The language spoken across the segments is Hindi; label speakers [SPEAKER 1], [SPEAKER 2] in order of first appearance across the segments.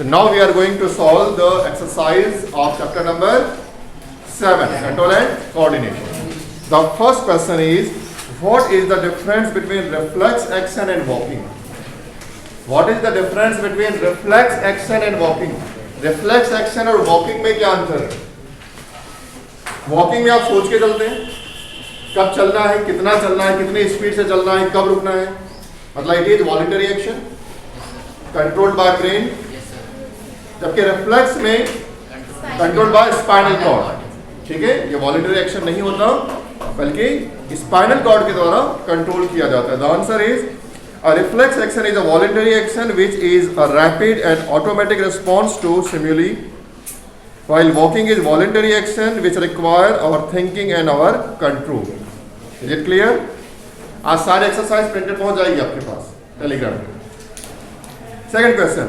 [SPEAKER 1] So now we are going to solve the exercise of chapter number 7, control and coordination. The first question is, what is the difference between reflex action and walking? What is the difference between reflex action and walking? Reflex action और walking में क्या अंतर है? Walking में आप सोच के चलते हैं, कब चलना है, कितना चलना है, कितनी स्पीड से चलना है, कब रुकना है, मतलब it is voluntary action controlled by brain, जबकि रिफ्लेक्स में कंट्रोल्ड बाय स्पाइनल कॉर्ड. ठीक है, ये वॉलंटरी एक्शन नहीं होता बल्कि स्पाइनल कॉर्ड के द्वारा कंट्रोल किया जाता है. The answer is a reflex action is a voluntary action which is a rapid and automatic response to stimuli, while walking is voluntary action which require our thinking and our control. Is it clear? आज सारे एक्सरसाइज प्रिंटेड पहुंच जाएगी आपके पास टेलीग्राम पे. Second question,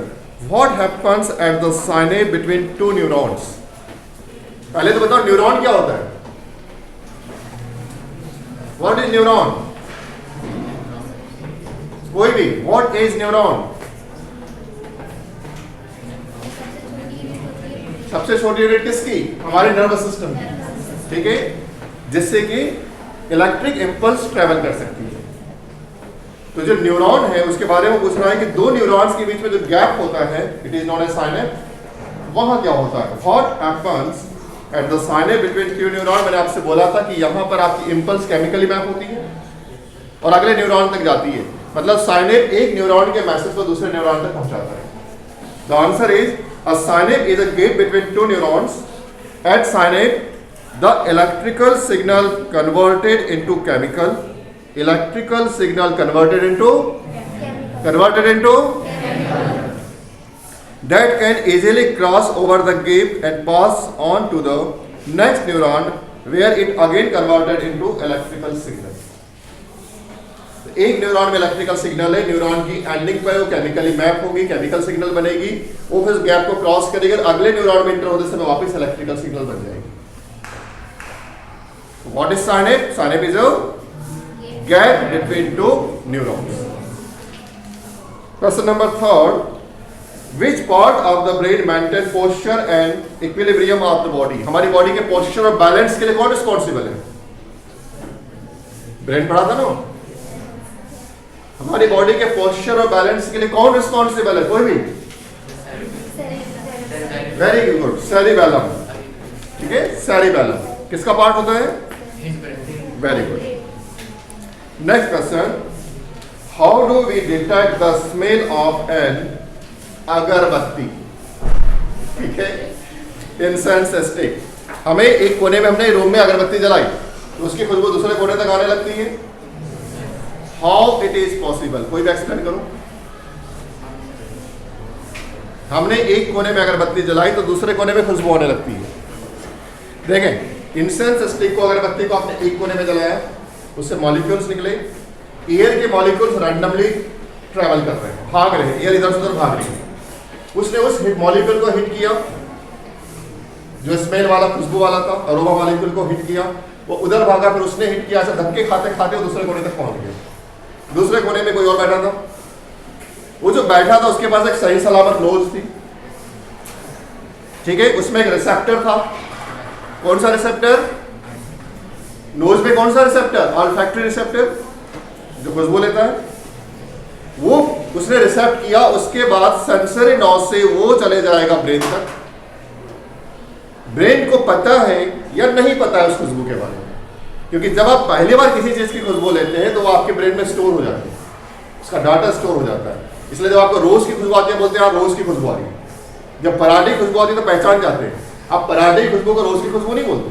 [SPEAKER 1] what happens at the synapse between two neurons? पहले तो बताओ न्यूरॉन क्या होता है. What is neuron? कोई भी, व्हाट इज न्यूरॉन? सबसे छोटी यूनिट किसकी? हमारे नर्वस सिस्टम की. ठीक है, जिससे कि इलेक्ट्रिक इंपल्स ट्रेवल कर सकती है. तो जो न्यूरॉन है उसके बारे में पूछ रहा है कि दो न्यूरॉन्स के बीच में जो गैप होता है, it is known as synapse. वहां क्या होता है? What happens at the synapse between two neuron? मैंने आपसे बोला था कि यहां पर आपकी इंपल्स केमिकली मैप होती है और अगले न्यूरॉन तक जाती है. मतलब साइनेप एक न्यूरॉन के मैसेज को दूसरे न्यूरॉन तक पहुंचाता है. The answer is a synapse is a gate between two neurons. At synapse, the electrical signal converted into chemical. Electrical signal converted into that can easily cross over the gap and pass on to the next neuron, where it again converted into electrical signal. एक न्यूरॉन में इलेक्ट्रिकल सिग्नल है, न्यूरॉन की एंडिंग पर वो केमिकली मैप होगी, केमिकल सिग्नल बनेगी, वो फिर गैप को क्रॉस करेगी, अगले न्यूरॉन में इंटर होने से वापस इलेक्ट्रिकल सिग्नल बन जाएगी. What is synapse? Synapse is a gap between two neurons. Question number third, which part of the brain maintain posture and equilibrium of the body? हमारी बॉडी के पोस्चर और बैलेंस के लिए कौन रिस्पॉन्सिबल है? ब्रेन पढ़ा था ना. हमारी बॉडी के पोस्चर और बैलेंस के लिए कौन रिस्पॉन्सिबल है? कोई भी? Very good, cerebellum. ठीक है, सेरिबेलम किसका पार्ट होता है? Very good. Next question, how do we detect the smell of an agarbatti? ठीक है, इंसेंस स्टिक. हमें एक कोने में हमने रूम में अगरबत्ती जलाई तो उसकी खुशबू दूसरे कोने तक आने लगती है. How it is possible? कोई भी एक्सप्लेन करो. हमने एक कोने में अगरबत्ती जलाई तो दूसरे कोने में खुशबू आने लगती है. देखें, इंसेंस स्टिक को, अगरबत्ती को आपने एक कोने में जलाया, उससे मॉलिक्यूल्स निकले. एयर के मॉलिक्यूल्स रैंडमली ट्रेवल कर रहे हैं, भाग रहे हैं, एयर इधर से उधर भाग रही है. उसने उस मॉलिक्यूल को हिट किया जो स्मेल वाला, खुशबू वाला था, अरोमा मॉलिक्यूल को हिट किया, वो उधर भागा, फिर उसने हिट किया, ऐसे धक्के खाते खाते वो दूसरे कोने तक पहुंच गया. दूसरे कोने में कोई और बैठा था, वो जो बैठा था उसके पास एक सही सलामत नोज थी. ठीक है, उसमें एक रिसेप्टर था. कौन सा रिसेप्टर? नोज में कौन सा रिसेप्टर? ऑल्फैक्टरी रिसेप्टर, जो खुशबू लेता है. वो उसने रिसेप्ट किया, उसके बाद सेंसरी नॉज से वो चले जाएगा ब्रेन तक. ब्रेन को पता है या नहीं पता है उस खुशबू के बारे में? क्योंकि जब आप पहली बार किसी चीज की खुशबू लेते हैं तो वो आपके ब्रेन में स्टोर हो जाती है, उसका डाटा स्टोर हो जाता है. इसलिए जब आपको रोज की खुशबू आती है बोलते हैं आप रोज की खुशबू आ रही है. जब पराठे की खुशबू आती है तो पहचान जाते हैं. आप पराठे की खुशबू को रोज की खुशबू नहीं बोलते,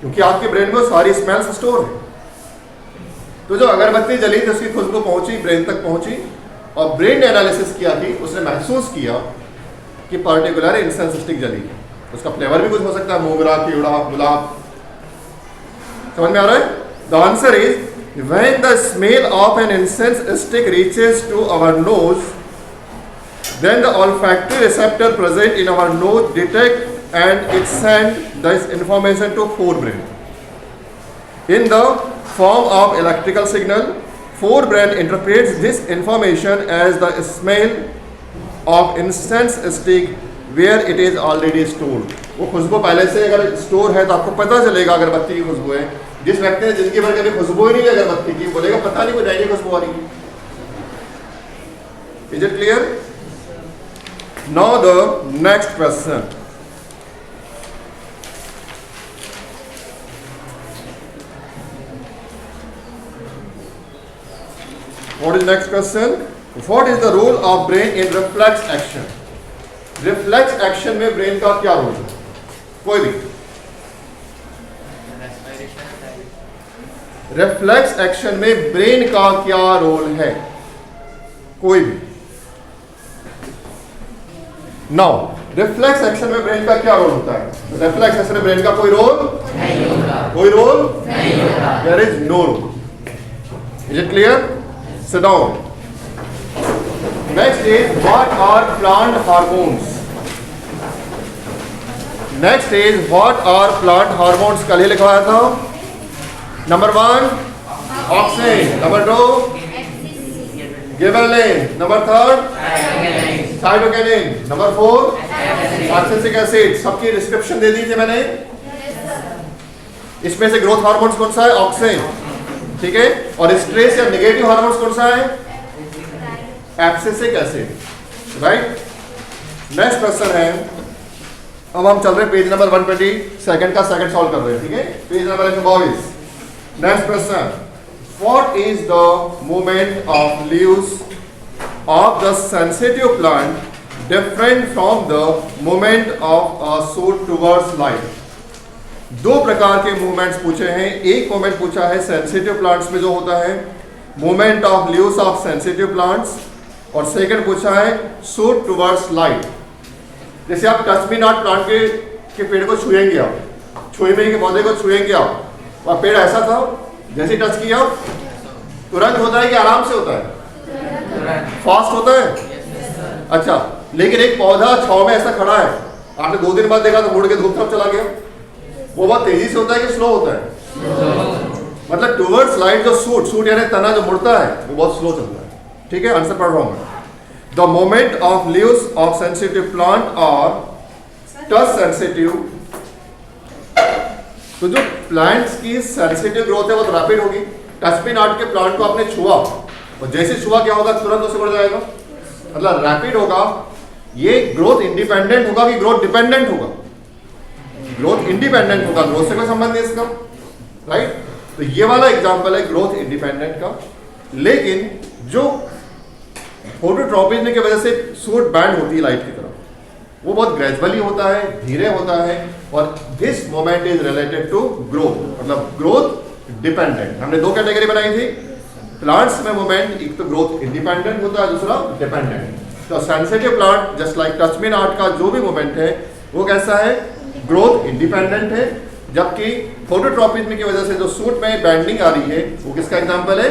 [SPEAKER 1] क्योंकि आपके ब्रेन में सारी स्मेल्स स्टोर है. तो जो अगरबत्ती जली थी उसकी खुशबू पहुंची, ब्रेन तक पहुंची, और ब्रेन ने एनालिसिस किया कि उसने महसूस किया कि पर्टिकुलर इंसेंस स्टिक जली. उसका फ्लेवर भी कुछ हो सकता है, मोगरा, कीड़ा, गुलाब. समझ में आ रहा है? The answer is when the smell of an incense stick reaches to our nose, then the olfactory receptor present in our nose detect and it send this information to forebrain in the form of electrical signal. Forebrain interprets this information as the smell of incense stick where it is already stored. वो खुशबू पहले से अगर स्टोर है तो आपको पता चलेगा अगरबत्ती की खुशबू है। जिस व्यक्ति ने जिंदगी भर कभी खुशबू ही नहीं ली अगरबत्ती की, बोलेगा पता नहीं कोई नई खुशबू आ रही है। Is it clear? Now the next question, what is next question? What is the role of brain in reflex action? Reflex action में ब्रेन का क्या रोल है? कोई भी। रिफ्लेक्स एक्शन में ब्रेन का क्या रोल है? कोई भी। नाउ रिफ्लेक्स एक्शन में ब्रेन का क्या रोल होता है? रिफ्लेक्स एक्शन में ब्रेन का कोई रोल नहीं होगा। कोई रोल नहीं होगा। There is no role. Is it clear? Sit down. Next is what are plant hormones? Next is what are plant hormones? कल ही लिखवाया था। Number 1 auxin, number 2 gibberellin, number 3 cytokinin, number 4 abscisic acid. सबकी डिस्क्रिप्शन दे दी थी मैंने। इसमें से ग्रोथ हार्मोन्स कौन सा है? ऑक्सिन, ठीक है। और स्ट्रेस या नेगेटिव हार्मोन्स कौन सा है? Abscisic acid, right. Next question है, अब हम चल रहे हैं पेज नंबर 122 का सेकंड सॉल्व कर रहे हैं, ठीक है। Page number 122। Next question, what is the movement of leaves of the sensitive plant different from the movement of a shoot towards light? दो प्रकार के मूवमेंट्स पूछे हैं। एक मूवमेंट पूछा है सेंसिटिव प्लांट्स में जो होता है movement of leaves of sensitive plants, और सेकंड पूछा है शूट टुवर्ड्स लाइट। जैसे आप टच मी नॉट प्लांट के पेड़ को छुएंगे, आप छुए में के पौधे को छुएंगे आप, और पेड़ ऐसा था जैसे टच किया तुरंत होता है कि आराम से होता है? फास्ट होता है। अच्छा, लेकिन एक पौधा छांव में ऐसा खड़ा है, आपने 2 दिन बाद देखा तो मुड़ के धूप तरफ चला गया, वो बहुत तेजी से होता है कि स्लो होता है? मतलब टुवर्ड्स लाइट जो शूट यानी तना जो मुड़ता है वो बहुत स्लो चलता है, ठीक है। आंसर पढ़ रहा हूं मैं। The moment of leaves of sensitive plant और टच सेंसिटिव। तो जो प्लांट्स की सेंसिटिव ग्रोथ है वो तो रैपिड होगी। टच मी नॉट के प्लांट को आपने छुआ और जैसे छुआ क्या होगा? तुरंत उसे बढ़ जाएगा, मतलब रैपिड होगा। ये ग्रोथ इंडिपेंडेंट होगा कि ग्रोथ डिपेंडेंट होगा? ग्रोथ इंडिपेंडेंट होगा, ग्रोथ से कोई संबंध नहीं इसका, राइट। तो ये वाला एग्जांपल है ग्रोथ इंडिपेंडेंट का। लेकिन जो फोटोट्रॉपिज्म की वजह से शूट बैंड होती है लाइट की तरफ, वो बहुत ग्रेजुअली होता है, धीरे होता है, और this moment is related to growth, मतलब ग्रोथ डिपेंडेंट। हमने 2 कैटेगरी बनाई थी प्लांट्स में मोमेंट, एक तो ग्रोथ इंडिपेंडेंट होता है, दूसरा डिपेंडेंट। तो sensitive plant just like touch me not का जो भी मोमेंट है वो कैसा है? ग्रोथ इंडिपेंडेंट है। जबकि फोटोट्रॉपिज्म की वजह से जो शूट में बैंडिंग आ रही है वो किसका एग्जांपल है?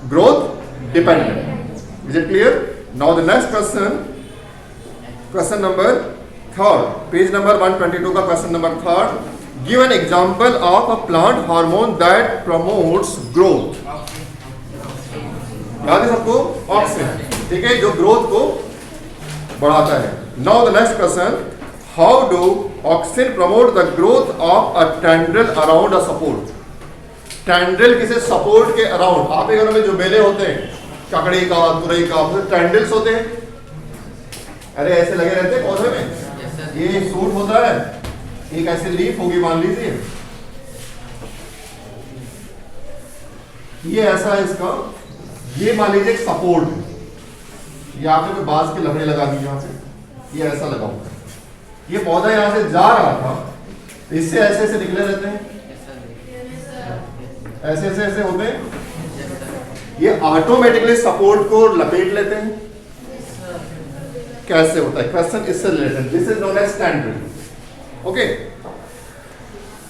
[SPEAKER 1] Growth dependent. Is it clear? Now the next question, question number 3, page number 122 का question number 3। Give an example of a plant hormone that promotes growth. याद है सबको? ऑक्सिन, ठीक है, जो ग्रोथ को बढ़ाता है। Now the next question, how do auxin promote the growth of a tendril around a support? Tendril किसे सपोर्ट के अराउंड? आप घरों में जो बेले होते हैं ककड़ी का, तुरई का, टेंड्रिल्स होते हैं, अरे ऐसे लगे रहते हैं पौधे में। ये शूट होता है, एक ऐसे लीफ होगी मान लीजिए, ये ऐसा है इसका, ये मान लीजिए एक सपोर्ट है, ये आपने कोई बांस की लकड़ी लगा दी यहाँ से, ये ऐसा लगा हुआ है। ये पौधा यहाँ से जा रहा था, इससे ऐसे ऐसे निकले रहते हैं, ऐसे ऐसे ऐसे होते हैं, ये ऑटोमेटिकली सपोर्ट को लपेट लेते हैं। कैसे होता है? क्वेश्चन इससे related. This is known as tendril. Okay,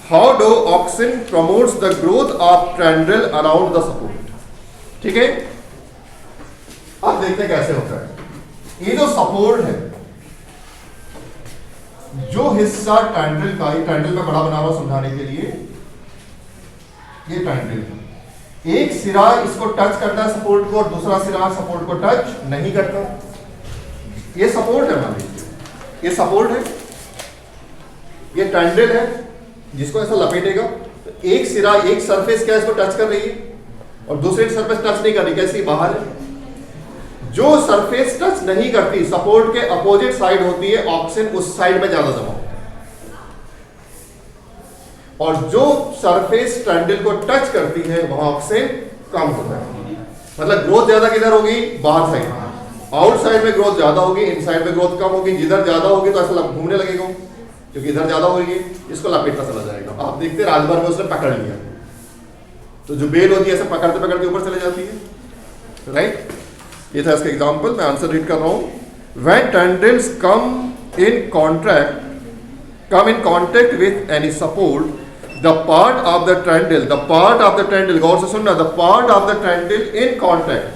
[SPEAKER 1] how do auxin promotes the growth of tendril around the support? ठीक है, अब देखते हैं कैसे होता है। ये जो सपोर्ट है, जो हिस्सा टेंड्रिल का, ये टेंड्रिल में बड़ा बना हुआ समझाने के लिए, ये टेंड्रिल एक सिरा इसको टच करता है सपोर्ट को, और दूसरा सिरा सपोर्ट को टच नहीं करता। ये सपोर्ट है, मान लीजिए ये सपोर्ट है, ये टैंडल है जिसको ऐसा लपेटेगा, तो एक सिरा, एक सरफेस क्या इसको टच कर रही है और दूसरी सरफेस टच नहीं कर रही, कैसी बाहर है। जो सरफेस टच नहीं करती, सपोर्ट के अपोजिट साइड होती है, ऑक्सीजन उस साइड में ज्यादा जमा होता है, और जो सरफेस टैंडल को टच करती है वहां ऑक्सीजन कम होता है। मतलब ग्रोथ ज्यादा किधर होगी, बाहर साइड में, आउटसाइड में ग्रोथ ज्यादा होगी, इनसाइड में ग्रोथ कम होगी। जिधर ज्यादा होगी तो ऐसा घूमने लगेगा, क्योंकि इधर ज्यादा होगी, इसको लपेटता चला जाएगा। आप देखते हैं रात भर में उसने पकड़ लिया, तो जो बेल होती है ऐसे पकड़ते पकड़ते ऊपर चले जाती है, राइट। ये था इसका एग्जांपल, मैं आंसर रीड कर रहा हूं। When tendrils come in contact with any support, the part of the tendril, गौर से सुनना, the part of the tendril in contact,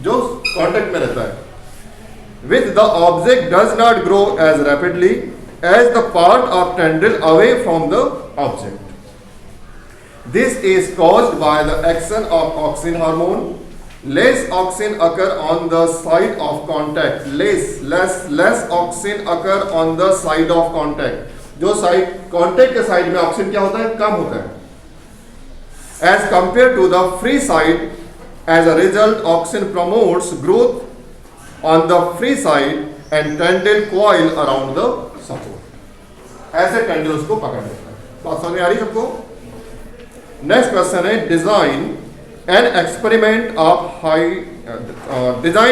[SPEAKER 1] जो कॉन्टेक्ट में रहता है, with the object does not grow as rapidly as the part of tendril away from the object. This is caused by the action of auxin hormone. Less auxin occur on the side of contact. Less auxin occur on the side of contact. जो साइड कांटेक्ट के साइड में ऑक्सीजन क्या होता है, कम होता है, as compared to the free side. As a result, auxin promotes growth on the free side and tendril coil around the support, ऐसे टैंडल उसको पकड़ लेता है। बात समझ में आ रही सबको। नेक्स्ट क्वेश्चन है, design an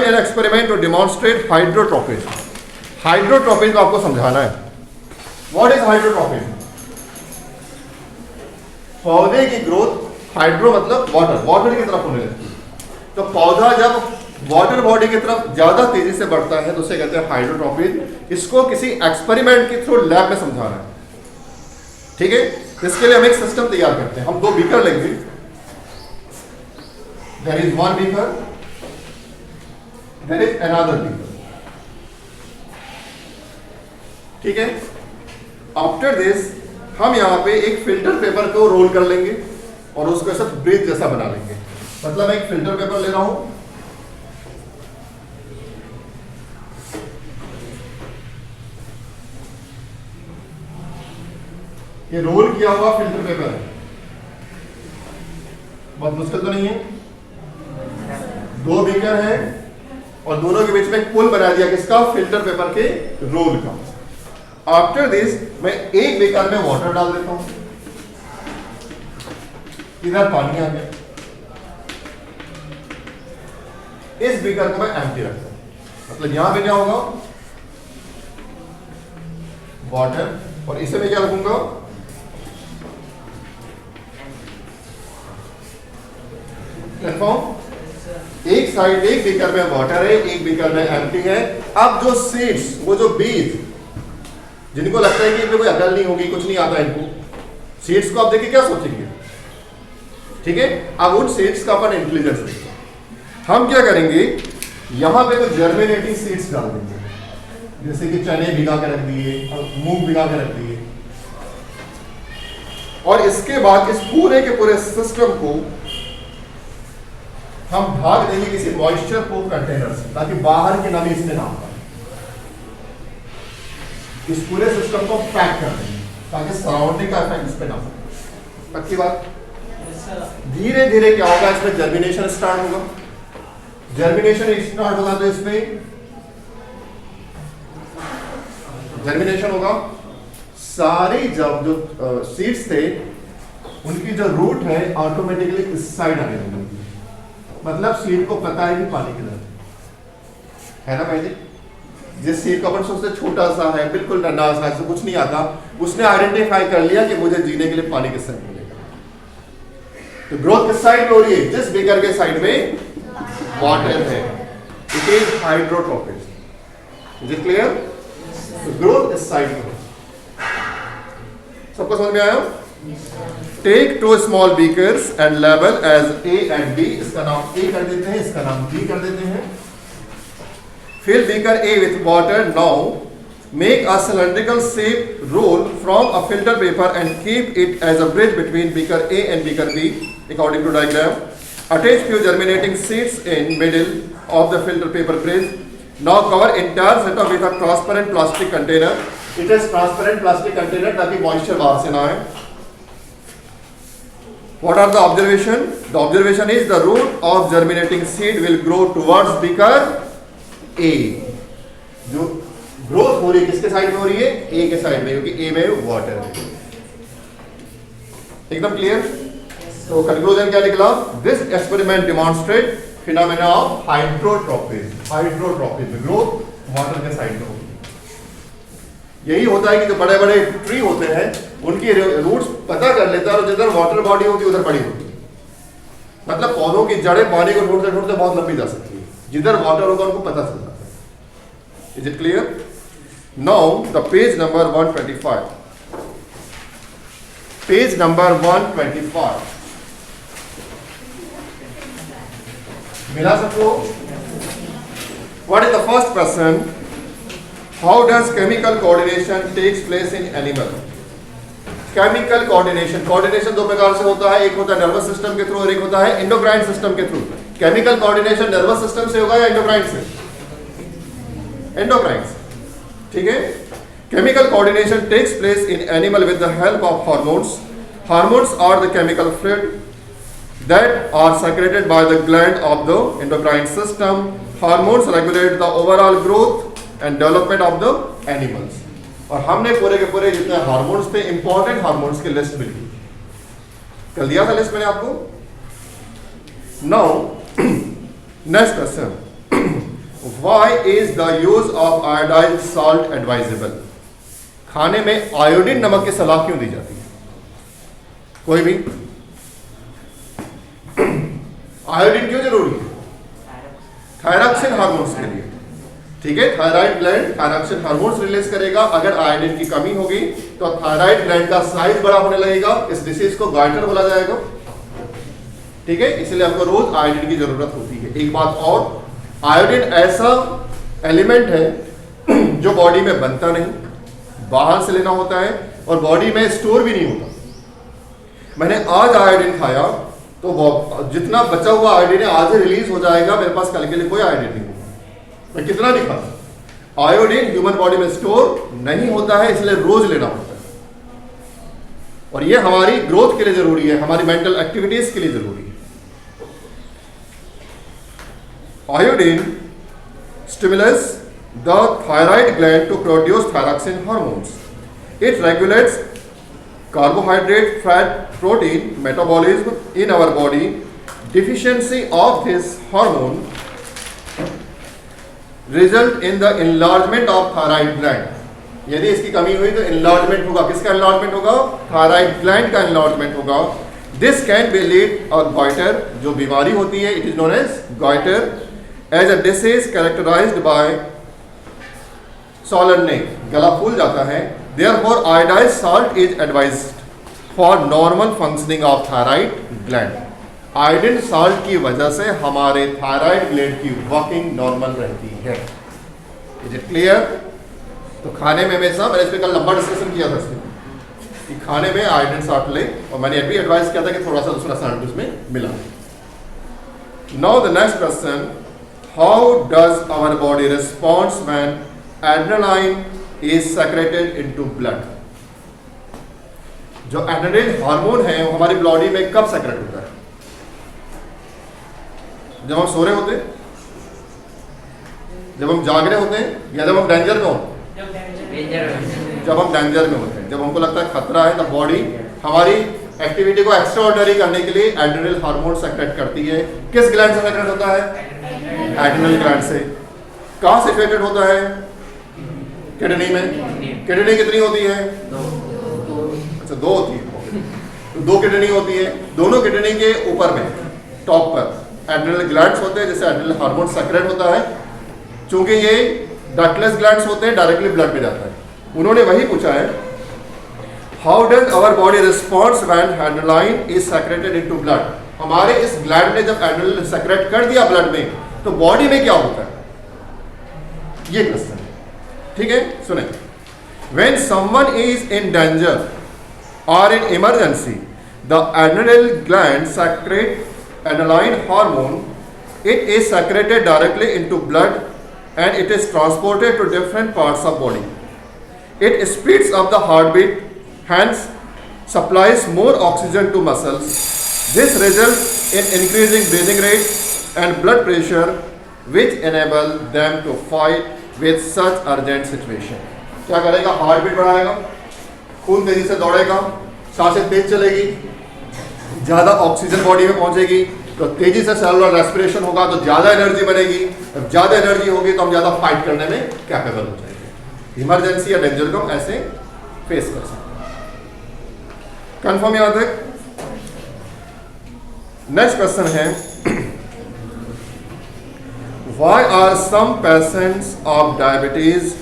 [SPEAKER 1] experiment to demonstrate hydrotropism. Hydrotropism आपको समझाना है। What is hydrotropism? पौधे की ग्रोथ, हाइड्रो मतलब वाटर की तरफ होने लगती है। तो पौधा जब वाटर बॉडी की तरफ ज्यादा तेजी से बढ़ता है तो उसे कहते हैं हाइड्रोट्रोपिज्म। इसको किसी एक्सपेरिमेंट के थ्रू लैब में समझाना है, ठीक है। इसके लिए हम एक सिस्टम तैयार करते हैं। हम दो बीकर लेंगे, there is one beaker, there is another beaker, ठीक है। आफ्टर दिस हम यहां पे एक फिल्टर पेपर को रोल कर लेंगे और उसको ऐसा ब्रिज जैसा बना लेंगे। मतलब मैं एक फिल्टर पेपर ले रहा हूं, ये रोल किया हुआ फिल्टर पेपर है, बहुत मुश्किल तो नहीं है। दो बीकर है और दोनों के बीच में एक पुल बना दिया, किसका, फिल्टर पेपर के रोल का। आफ्टर दिस मैं एक बीकर में वाटर डाल देता हूं, इधर पानी आ गया, इस बीकर को मैं एम्प्टी रखता हूं। मतलब यहां पे क्या होगा, वाटर, और इसे मैं क्या रखूंगा, कंफर्म। एक साइड, एक बीकर में वाटर है, एक बीकर में एम्प्टी है। अब जो सीड्स, वो जो बीज, जिनको लगता है कि इनमें कोई अकल नहीं होगी, कुछ नहीं आता इनको, सीड्स को आप देखिए क्या सोचेंगे, ठीक है। अब उन सीड्स का अपन इंटेलिजेंस देखते हैं। हम क्या करेंगे, यहां पे कुछ जर्मिनेटिंग सीड्स डाल देंगे, जैसे कि चने भिगा के रख दिए और मूंग भिगा के रख दिए, और इसके बाद इस पूरे के पूरे सिस्टम को हम ढाक देंगे किसी मॉइस्चर प्रूफ कंटेनर से, ताकि बाहर की नमी इसमें ना पाए। इस पूरे सिस्टम को पैक कर देंगे ताकि सराउंडिंग का इफेक्ट इस पे ना पड़े। पक्की बात। धीरे धीरे क्या होगा, इसमें जर्मिनेशन स्टार्ट होगा। जर्मिनेशन स्टार्ट होगा तो इसमें जर्मिनेशन होगा। सारी जब जो सीड्स थे उनकी जो रूट है ऑटोमेटिकली इस साइड आने लगेगी। मतलब सीड को पता है कि पानी किधर है ना भाई जी। जिस सीड को अपन सोचते छोटा सा है, बिल्कुल नन्हा सा है, कुछ नहीं आता, उसने आइडेंटिफाई कर लिया कि मुझे जीने के लिए पानी किस साइड मिलेगा। तो ग्रोथ किस साइड में हो रही है, जिस बीकर के साइड में वाटर है। It is hydrotropic. Is it clear? Growth इस साइड में। सबको समझ में आया? Take two small beakers and label as A and B. इसका नाम ए कर देते हैं, इसका नाम बी कर देते हैं। Fill beaker A with water. Now make a cylindrical shape roll from a filter paper and keep it as a bridge between beaker A and beaker B according to diagram. Attach few germinating seeds in middle of the filter paper bridge. Now cover entire setup with a transparent plastic container. It is transparent plastic container ताकि मॉइस्चर बाहर से ना आए. What are the observation? The observation is the root of germinating seed will grow towards beaker A. जो ग्रोथ हो रही है किसके साइड में हो रही है? A के साइड में, क्योंकि A में वाटर है. एकदम क्लियर? तो कंक्लूजन क्या निकला? This experiment demonstrate phenomena of hydrotrophism. Hydrotrophism growth water के साइड में होगी. यही होता है कि जो बड़े बड़े ट्री होते हैं उनकी रूट्स पता कर लेता है और जिधर वाटर बॉडी होती है उधर बड़ी होती है. मतलब पौधों की जड़ें पानी को ढूंढते ढूंढते बहुत लंबी जा सकती है. जिधर वाटर होगा उनको पता चल जाता है. Is it clear? Now the page number 125. Page number 125 मिला सबको? What is the first question? How does chemical coordination takes place in animal? Chemical coordination दो प्रकार से होता है. एक होता है नर्वस सिस्टम के थ्रू और एक होता है एंडोक्राइन सिस्टम के through. Chemical coordination nervous system से होगा या एंडोक्राइन से? एंडोक्राइन से. ठीक है. Chemical coordination takes place in animal with the help of hormones. Hormones are the chemical fluid that are secreted by the gland of the endocrine system. Hormones regulate the overall growth and development of the animals. और हमने पूरे के पूरे जितने हार्मोन्स थे इंपॉर्टेंट हार्मोन्स की लिस्ट मिली कर दिया था लिस्ट मैंने आपको. Now next question. Why is the use of iodised salt advisable? खाने में आयोडीन नमक की सलाह क्यों दी जाती है? कोई भी? आयोडीन क्यों जरूरी है? थायरॉक्सिन हार्मोन्स के लिए. ठीक है. Thyroid gland thyroxine hormones release करेगा. अगर आयोडीन की कमी होगी तो थायराइड ग्लैंड का साइज बड़ा होने लगेगा. इस डिसीज को गॉइटर बोला जाएगा. ठीक है. इसलिए हमको रोज आयोडीन की जरूरत होती है. एक बात और, आयोडीन ऐसा एलिमेंट है जो बॉडी में बनता नहीं, बाहर से लेना होता है और बॉडी में स्टोर भी नहीं होता. मैंने आज आयोडीन खाया तो जितना बचा हुआ आयोडीन है आज ही रिलीज हो जाएगा. मेरे पास कल के लिए कोई आयोडीन नहीं. मैं कितना भी खाता, आयोडीन ह्यूमन बॉडी में स्टोर नहीं होता है, इसलिए रोज लेना होता है. और ये हमारी ग्रोथ के लिए जरूरी है, हमारी मेंटल एक्टिविटीज के लिए जरूरी है. Iodine stimulates the thyroid gland to produce thyroxine hormones. It regulates carbohydrate, fat, protein metabolism in our body. Deficiency of this hormone result in the enlargement of thyroid gland. यदि इसकी कमी हुई तो enlargement होगा. किसका enlargement होगा? thyroid gland का enlargement होगा. This can be lead a goiter, जो बीमारी होती है, it is known as goiter, as a disease characterized by swollen neck. गला फूल जाता है. Therefore, iodized salt is advised for normal functioning of thyroid gland. Iodine salt की वजह से हमारे थायराइड ग्लैंड की वर्किंग नॉर्मल रहती है. Is it clear? तो खाने में हमेशा, मैंने इस पर कल लंबा डिस्कशन किया था इसमें कि खाने में आयोडीन साल्ट ले, और मैंने ये भी एडवाइस किया था कि थोड़ा सा दूसरा साल्ट उसमें मिला. Now the next question, how does our body responds when adrenaline is secreted into blood? जो एड्रेनालिन हार्मोन है वो हमारी बॉडी में कब सेक्रेट होता है? जब हम सो रहे होते हैं, जब हम जाग रहे होते हैं, या जब हम डेंजर में होते हैं? जब हम डेंजर में होते हैं, जब हमको लगता है खतरा है, तब बॉडी हमारी एक्टिविटी को एक्स्ट्रा ऑर्डिनरी करने के लिए एड्रेनल हार्मोन सेक्रेट करती है. किस ग्लैंड से सेक्रेट होता है? एड्रेनल ग्लैंड से. कहाँ से सेक्रेट होता है? किडनी में. किडनी कितनी होती है? अच्छा, 2 होती है. तो 2 किडनी होती है. दोनों किडनी के ऊपर में टॉप पर एड्रेनल ग्लैंड्स होते हैं, जिससे एड्रेनल हार्मोन सेक्रेट होता है. चूंकि ये डक्टलेस ग्लैंड्स होते हैं, डायरेक्टली ब्लड में जाता है. उन्होंने वही पूछा है, how does our body responds when adrenaline is secreted into blood? हमारे इस ग्लैंड ने जब एड्रेनालाइन सेक्रेट कर दिया ब्लड में, तो बॉडी में क्या होता है? ये क्वेश्चन है. ठीक है, सुने. When someone is in danger or in emergency, the adrenal gland secrete adrenaline hormone. It is secreted directly into blood and it is transported to different parts of body. It speeds up the heartbeat, hence supplies more oxygen to muscles. This results in increasing breathing rate and blood pressure, which enable them to fight with such urgent situation. क्या करेगा? हार्ट बीट बढ़ाएगा, खून तेजी से दौड़ेगा, सांसें तेज चलेगी, ज़्यादा ऑक्सीजन बॉडी में पहुंचेगी, तो तेजी से सेलुलर रेस्पिरेशन होगा, तो ज़्यादा एनर्जी बनेगी। जब ज़्यादा एनर्जी होगी तो हम ज़्यादा फाइट करने में कैपेबल हो जाएंगे, इमरजेंसी या डेंजर को हम ऐसे फेस कर सकते हैं। कंफर्म याद है? नेक्स्ट क्वेश्चन है, why are some patients of diabetes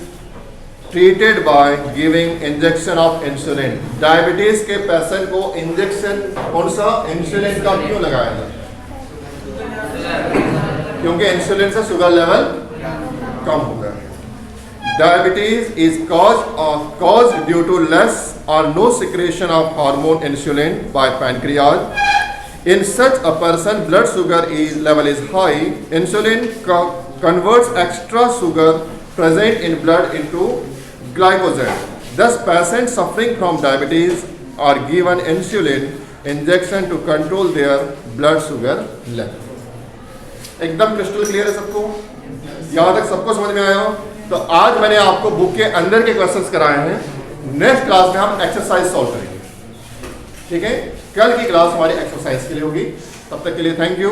[SPEAKER 1] treated by giving injection of insulin? Diabetes के पेशेंट को इंजेक्शन कौन सा? इंसुलिन का क्यों लगाया जाता है? क्योंकि इंसुलिन से शुगर लेवल कम हो गया। Diabetes is caused due to less or no secretion of hormone insulin by pancreas. In such a person, blood sugar level is high. Insulin converts extra sugar present in blood into glycogen. Thus, patients suffering from diabetes are given insulin injection to control their blood sugar level. एकदम क्रिस्टल क्लियर है सबको? यहाँ तक सबको समझ में आया हो? तो आज मैंने आपको बुक के अंदर के क्वेश्चंस कराए हैं। नेक्स्ट क्लास में हम एक्सरसाइज सॉल्व करेंगे, ठीक है? कल की क्लास हमारी एक्सरसाइज के लिए होगी। तब तक के लिए थैंक यू।